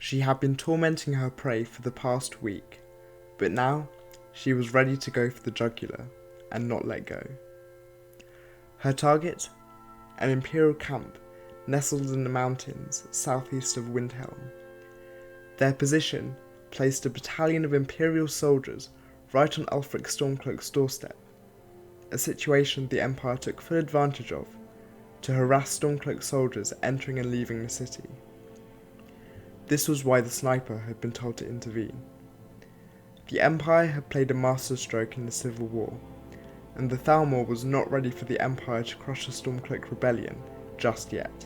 She had been tormenting her prey for the past week, but now she was ready to go for the jugular and not let go. Her target? An Imperial camp nestled in the mountains southeast of Windhelm. Their position placed a battalion of Imperial soldiers right on Ulfric Stormcloak's doorstep, a situation the Empire took full advantage of to harass Stormcloak soldiers entering and leaving the city. This was why the sniper had been told to intervene. The Empire had played a masterstroke in the Civil War, and the Thalmor was not ready for the Empire to crush the Stormcloak rebellion just yet.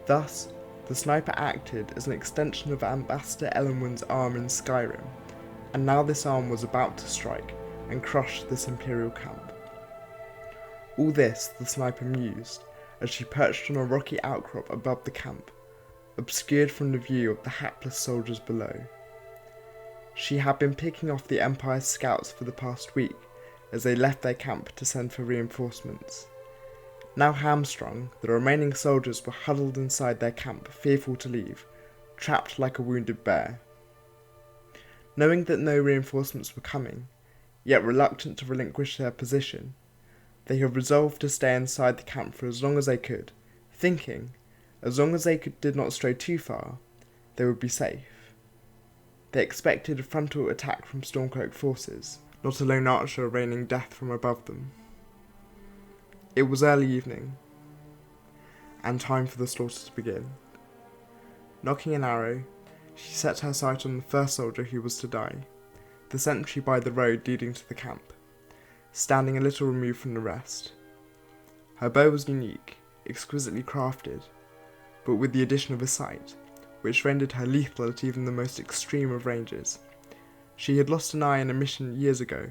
Thus, the sniper acted as an extension of Ambassador Elenwen's arm in Skyrim, and now this arm was about to strike and crush this Imperial camp. All this the sniper mused as she perched on a rocky outcrop above the camp, obscured from the view of the hapless soldiers below. She had been picking off the Empire's scouts for the past week as they left their camp to send for reinforcements. Now hamstrung, the remaining soldiers were huddled inside their camp, fearful to leave, trapped like a wounded bear. Knowing that no reinforcements were coming, yet reluctant to relinquish their position, they had resolved to stay inside the camp for as long as they could, thinking, as long as they did not stray too far, they would be safe. They expected a frontal attack from Stormcloak forces, not a lone archer raining death from above them. It was early evening, and time for the slaughter to begin. Nocking an arrow, she set her sight on the first soldier who was to die, the sentry by the road leading to the camp, standing a little removed from the rest. Her bow was unique, exquisitely crafted, but with the addition of a sight, which rendered her lethal at even the most extreme of ranges. She had lost an eye in a mission years ago,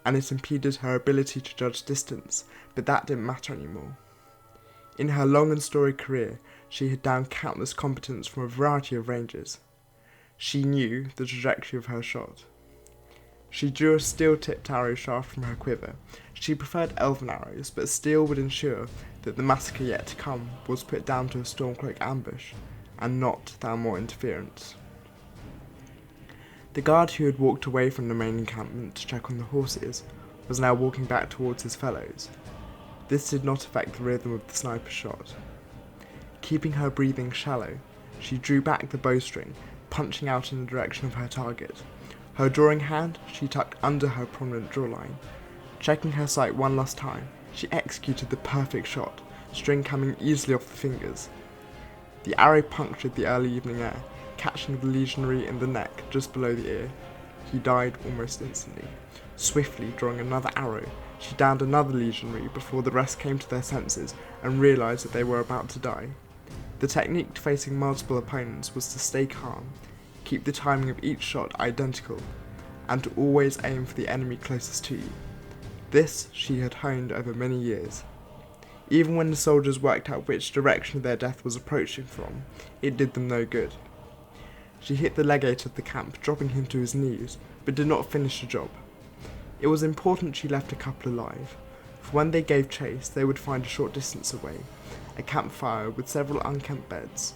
and it impeded her ability to judge distance, but that didn't matter anymore. In her long and storied career, she had downed countless combatants from a variety of ranges. She knew the trajectory of her shot. She drew a steel-tipped arrow shaft from her quiver. She preferred elven arrows, but steel would ensure that the massacre yet to come was put down to a Stormcloak ambush, and not Thalmor interference. The guard who had walked away from the main encampment to check on the horses was now walking back towards his fellows. This did not affect the rhythm of the sniper's shot. Keeping her breathing shallow, she drew back the bowstring, punching out in the direction of her target. Her drawing hand she tucked under her prominent jawline. Checking her sight one last time, she executed the perfect shot, string coming easily off the fingers. The arrow punctured the early evening air, catching the legionary in the neck just below the ear. He died almost instantly. Swiftly drawing another arrow, she downed another legionary before the rest came to their senses and realised that they were about to die. The technique to facing multiple opponents was to stay calm, keep the timing of each shot identical, and to always aim for the enemy closest to you. This she had honed over many years. Even when the soldiers worked out which direction their death was approaching from, it did them no good. She hit the legate of the camp, dropping him to his knees, but did not finish the job. It was important she left a couple alive, for when they gave chase they would find a short distance away a campfire with several unkempt beds,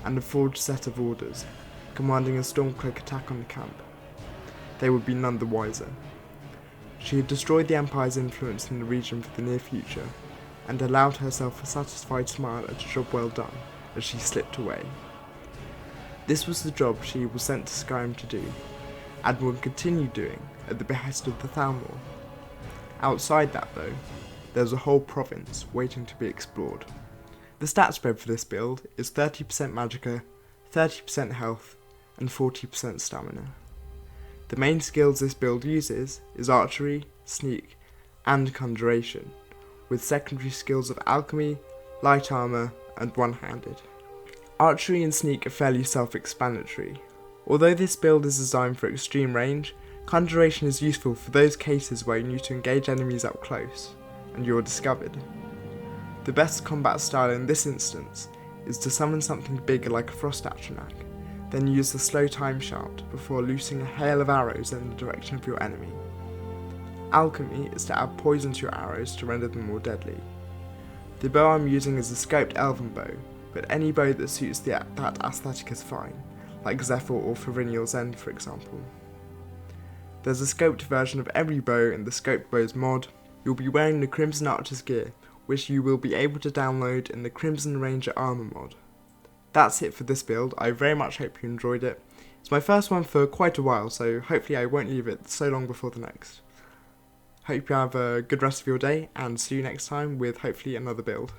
and a forged set of orders, commanding a Stormcloak attack on the camp. They would be none the wiser. She had destroyed the Empire's influence in the region for the near future, and allowed herself a satisfied smile at a job well done as she slipped away. This was the job she was sent to Skyrim to do, and would continue doing at the behest of the Thalmor. Outside that though, there's a whole province waiting to be explored. The stat spread for this build is 30% Magicka, 30% health, and 40% stamina. The main skills this build uses is archery, sneak, and conjuration, with secondary skills of alchemy, light armour, and one-handed. Archery and sneak are fairly self-explanatory. Although this build is designed for extreme range, conjuration is useful for those cases where you need to engage enemies up close, and you are discovered. The best combat style in this instance is to summon something bigger like a frost atronach, then use the slow time shout before loosing a hail of arrows in the direction of your enemy. Alchemy is to add poison to your arrows to render them more deadly. The bow I'm using is a scoped elven bow, but any bow that suits that aesthetic is fine, like Zephyr or Ferinial's End for example. There's a scoped version of every bow in the Scoped Bows mod. You'll be wearing the Crimson Archer's gear, which you will be able to download in the Crimson Ranger Armor mod. That's it for this build. I very much hope you enjoyed it. It's my first one for quite a while, so hopefully I won't leave it so long before the next. Hope you have a good rest of your day, and see you next time with hopefully another build.